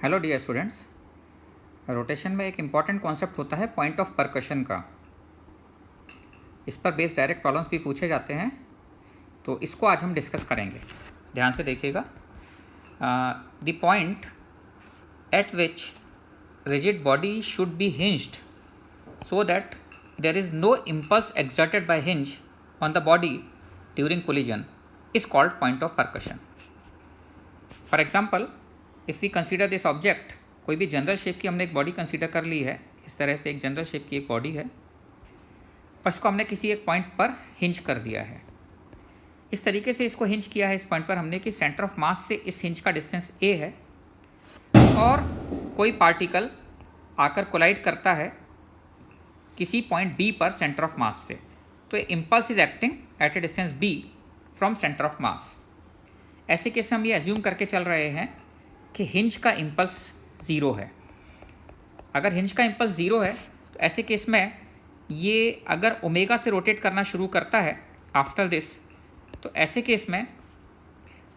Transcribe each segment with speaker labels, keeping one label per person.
Speaker 1: Hello dear students. Rotation में एक important concept होता है पॉइंट ऑफ परकशन का। इस पर बेस्ड डायरेक्ट प्रॉब्लम्स भी पूछे जाते हैं, तो इसको आज हम डिस्कस करेंगे। ध्यान से देखिएगा। The point at which rigid body should be hinged so that there is no impulse exerted by hinge on the body during collision is called point of percussion. For example, if we consider this object, कोई भी general shape की हमने एक body consider कर ली है। इस तरह से एक जनरल शेप की एक बॉडी है और इसको हमने किसी एक पॉइंट पर हिंज कर दिया है। इस तरीके से इसको हिंज किया है इस पॉइंट पर हमने कि सेंटर ऑफ मास से इस हिंज का डिस्टेंस a है और कोई पार्टिकल आकर कोलाइड करता है किसी पॉइंट B पर सेंटर ऑफ मास से, तो impulse is acting at A distance B from centre of मास। ऐसे केस में हम ये एज्यूम करके चल रहे हैं कि हिंज का इम्पल्स ज़ीरो है। अगर हिंज का इम्पल्स ज़ीरो है तो ऐसे केस में ये अगर ओमेगा से रोटेट करना शुरू करता है आफ्टर दिस, तो ऐसे केस में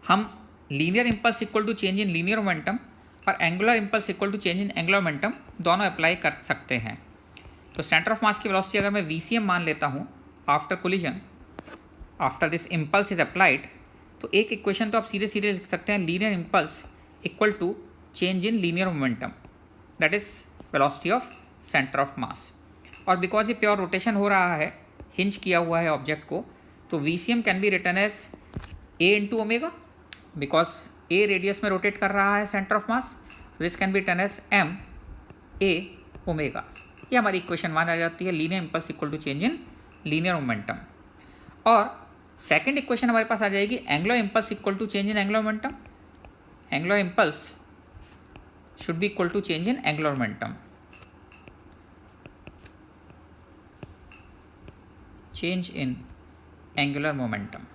Speaker 1: हम linear impulse equal to change in linear momentum और angular impulse equal to change in angular momentum दोनों अप्लाई कर सकते हैं। तो सेंटर ऑफ मास की वेलोसिटी अगर मैं VCM मान लेता हूँ after collision, after this impulse is applied, तो एक इक्वेशन तो आप सीधे सीधे लिख सकते हैं linear impulse equal to change in linear momentum, that is velocity of centre of mass. और बिकॉज ये प्योर रोटेशन हो रहा है, हिंज किया हुआ है ऑब्जेक्ट को, तो VCM can be written as A into omega, because A radius में रोटेट कर रहा है सेंटर ऑफ मास, तो this can be written as M A omega. ये हमारी इक्वेशन मान आ जाती है linear impulse equal to change in linear momentum. और सेकंड इक्वेशन हमारे पास आ जाएगी angular impulse equal to change in angular momentum. Angular impulse should be equal to change in angular momentum. Change in angular momentum.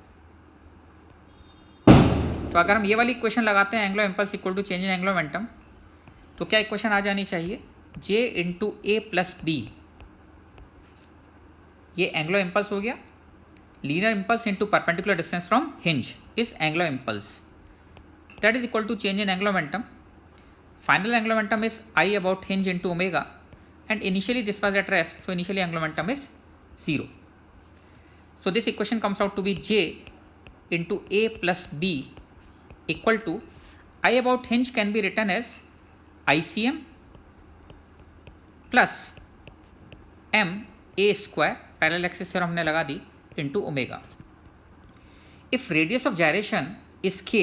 Speaker 1: तो अगर हम ये वाली इक्वेशन लगाते हैं angular impulse equal to change in angular momentum, तो क्या equation आ जानी चाहिए J into A plus B। ये एंगुलर इम्पल्स हो गया। Linear impulse into perpendicular distance from hinge is angular impulse, that is equal to change in angular momentum. Final angular momentum is I about hinge into omega and initially this was at rest, so initially angular momentum is 0. So this equation comes out to be J into A plus B equal to I about hinge can be written as ICM plus M A square, parallel axis theorem हमने लगा दी, into omega. If radius of gyration is K,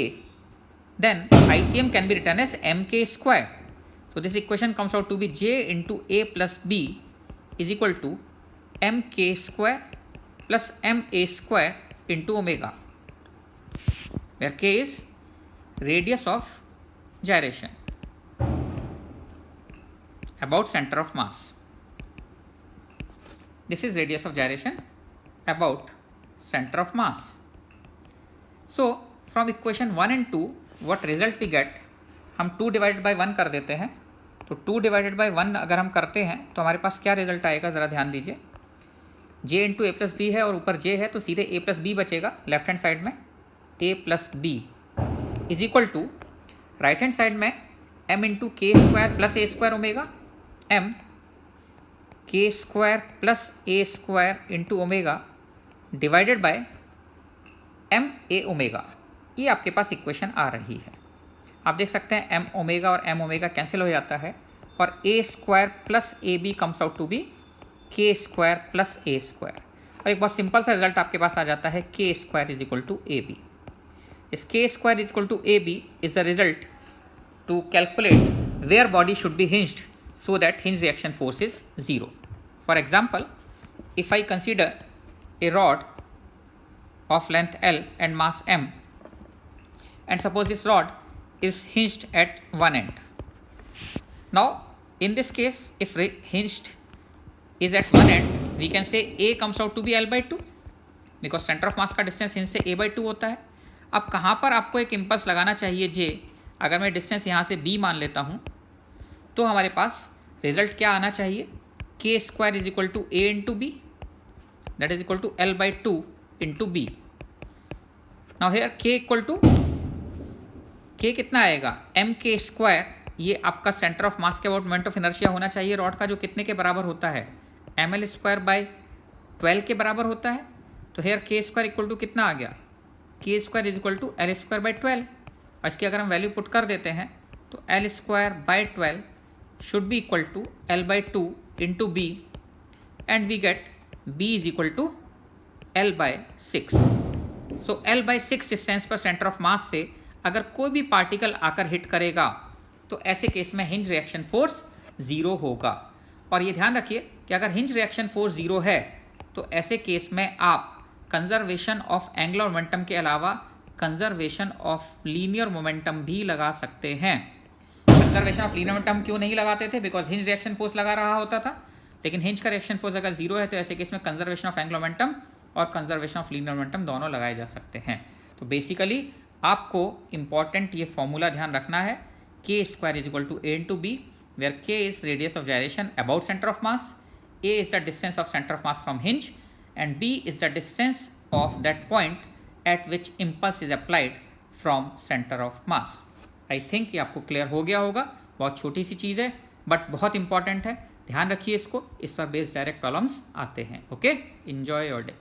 Speaker 1: then ICM can be written as MK square. So this equation comes out to be J into A plus B is equal to MK square plus MA square into omega, where K is radius of gyration about center of mass. This is radius of gyration about center of mass. So from equation 1 and 2 what result we get, हम 2 divided by 1 कर देते हैं। तो 2 divided by 1 अगर हम करते हैं तो हमारे पास क्या रिजल्ट आएगा, ज़रा ध्यान दीजिए। J into A plus b है और ऊपर J है, तो सीधे A प्लस बी बचेगा लेफ्ट हैंड साइड में। A plus b is equal to right hand side में M into k square plus A square omega, M k square plus A square into omega divided by M A omega. ये आपके पास equation आ रही है। आप देख सकते हैं M omega और M ओमेगा कैंसिल हो जाता है और A square plus a b comes out to be k square plus a square, और एक बहुत सिंपल सा रिजल्ट आपके पास आ जाता है k square is equal to a b. इस k square is equal to a b is the result to calculate where body should be hinged so that hinge reaction force is 0. For example, if I consider a rod of length L and mass M, and suppose this rod is hinged at one end. Now in this case, if hinged is at one end, we can say A comes out to be L by 2 because center of mass का distance hinge से A by 2 होता है। अब कहाँ पर आपको एक impulse लगाना चाहिए J, अगर मैं डिस्टेंस यहाँ से B मान लेता हूँ तो हमारे पास रिजल्ट क्या आना चाहिए, K square is equal to A into b, that is equal to L by 2 into B. Now here K equal to K कितना आएगा, M K स्क्वायर ये आपका सेंटर ऑफ मास के अबाउट मोमेंट ऑफ इनर्शिया होना चाहिए rod का, जो कितने के बराबर होता है, ml²/12 के बराबर होता है। तो हेयर k² इक्वल टू कितना आ गया, k² is equal to l²/12। और इसकी अगर हम वैल्यू पुट कर देते हैं तो l²/12 should be equal to l/2 into b, and we get b is equal to l/6। So l/6 distance पर सेंटर ऑफ मास से अगर कोई भी पार्टिकल आकर हिट करेगा तो ऐसे केस में हिंज रिएक्शन फोर्स 0 होगा। और ये ध्यान रखिए कि अगर हिंज रिएक्शन फोर्स 0 है तो ऐसे केस में आप कंजर्वेशन ऑफ एंगुलर मोमेंटम के अलावा कंजर्वेशन ऑफ लीनियर मोमेंटम भी लगा सकते हैं। कंजर्वेशन ऑफ लीनियर मोमेंटम क्यों नहीं लगाते थे, बिकॉज हिंज रिएक्शन फोर्स लगा रहा होता था। लेकिन हिंज का रिएक्शन फोर्स अगर 0 है तो ऐसे केस में कंजर्वेशन ऑफ एंगुलर मोमेंटम और कंजर्वेशन ऑफ लीनियर मोमेंटम दोनों लगाए जा सकते हैं। तो बेसिकली आपको इंपॉर्टेंट ये फॉर्मूला ध्यान रखना है, k² is equal to a into b, where k is radius of gyration about centre of mass, a is the distance of centre of mass from hinge, and b is the distance of that point at which impulse is applied from centre of mass. I think ये आपको clear हो गया होगा। बहुत छोटी सी चीज़ है but बहुत important है, ध्यान रखिए इसको। इस पर बेस्ड डायरेक्ट प्रॉब्लम्स आते हैं। Okay, enjoy your day.